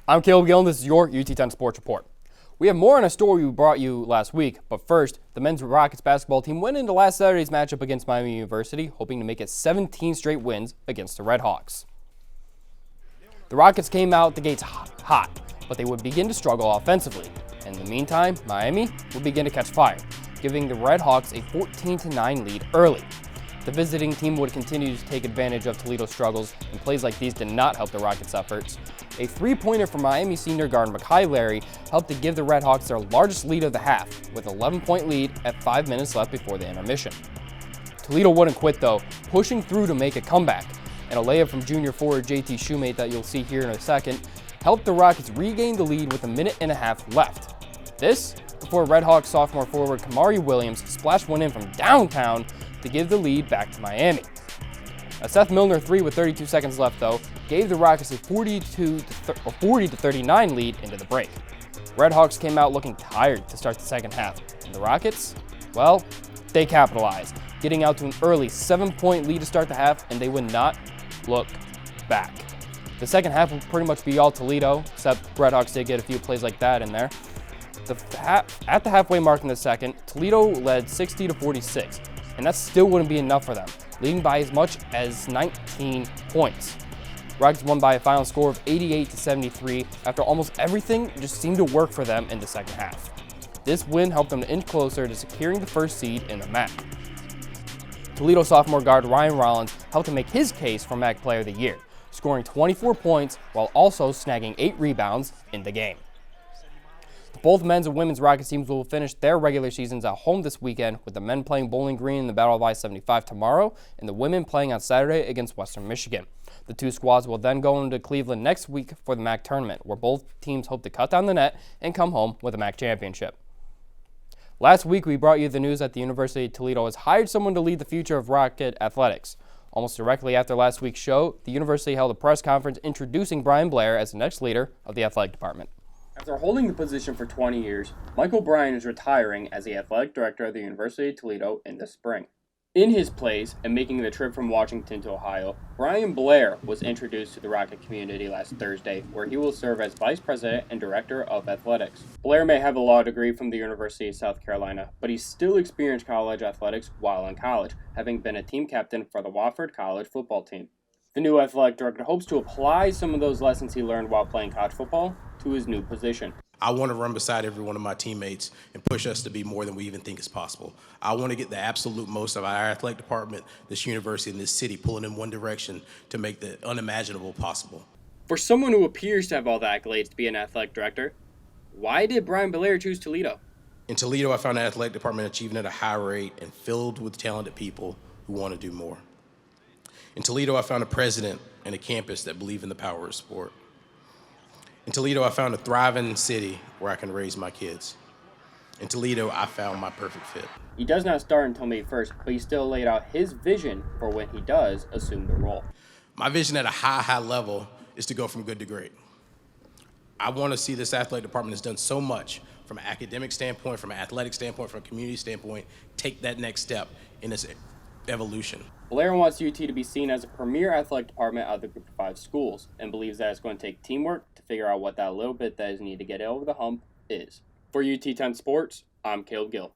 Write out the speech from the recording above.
I'm Caleb Gill, and this is your UT10 Sports Report. We have more on a story we brought you last week, but first, the men's Rockets basketball team went into last Saturday's matchup against Miami University, hoping to make it 17 straight wins against the Red Hawks. The Rockets came out the gates hot, but they would begin to struggle offensively. In the meantime, Miami would begin to catch fire, giving the Red Hawks a 14-9 lead early. The visiting team would continue to take advantage of Toledo's struggles, and plays like these did not help the Rockets' efforts. A three-pointer from Miami senior guard Mekhi Larry helped to give the Red Hawks their largest lead of the half, with an 11-point lead at 5 minutes left before the intermission. Toledo wouldn't quit though, pushing through to make a comeback, and a layup from junior forward JT Shoemate that you'll see here in a second helped the Rockets regain the lead with a minute and a half left. This before Red Hawks sophomore forward Kamari Williams splashed one in from downtown to give the lead back to Miami. A Seth Milner three with 32 seconds left, though, gave the Rockets a 40-39 lead into the break. Red Hawks came out looking tired to start the second half, and the Rockets, well, they capitalized, getting out to an early 7-point lead to start the half, and they would not look back. The second half would pretty much be all Toledo, except Red Hawks did get a few plays like that in there. At the halfway mark in the second, Toledo led 60-46. And that still wouldn't be enough for them, leading by as much as 19 points. Rockets won by a final score of 88-73 after almost everything just seemed to work for them in the second half. This win helped them to inch closer to securing the first seed in the MAC. Toledo sophomore guard Ryan Rollins helped to make his case for MAC Player of the Year, scoring 24 points while also snagging 8 rebounds in the game. Both men's and women's Rockets teams will finish their regular seasons at home this weekend, with the men playing Bowling Green in the Battle of I-75 tomorrow and the women playing on Saturday against Western Michigan. The two squads will then go into Cleveland next week for the MAC tournament, where both teams hope to cut down the net and come home with a MAC championship. Last week, we brought you the news that the University of Toledo has hired someone to lead the future of Rocket athletics. Almost directly after last week's show, the university held a press conference introducing Brian Blair as the next leader of the athletic department. After holding the position for 20 years, Michael Bryan is retiring as the athletic director of the University of Toledo in the spring. In his place, and making the trip from Washington to Ohio, Brian Blair was introduced to the Rocket community last Thursday, where he will serve as Vice President and Director of Athletics. Blair may have a law degree from the University of South Carolina, but he still experienced college athletics while in college, having been a team captain for the Wofford College football team. The new athletic director hopes to apply some of those lessons he learned while playing college football to his new position. I want to run beside every one of my teammates and push us to be more than we even think is possible. I want to get the absolute most of our athletic department, this university, and this city pulling in one direction to make the unimaginable possible. For someone who appears to have all the accolades to be an athletic director, why did Brian Blair choose Toledo? In Toledo, I found the athletic department achieving at a high rate and filled with talented people who want to do more. In Toledo, I found a president and a campus that believe in the power of sport. In Toledo, I found a thriving city where I can raise my kids. In Toledo, I found my perfect fit. He does not start until May 1st, but he still laid out his vision for when he does assume the role. My vision at a high level is to go from good to great. I want to see this athletic department has done so much from an academic standpoint, from an athletic standpoint, from a community standpoint, take that next step in this evolution. Blair wants UT to be seen as a premier athletic department out of the group of 5 schools, and believes that it's going to take teamwork to figure out what that little bit that is needed to get over the hump is. For UT10 Sports, I'm Caleb Gill.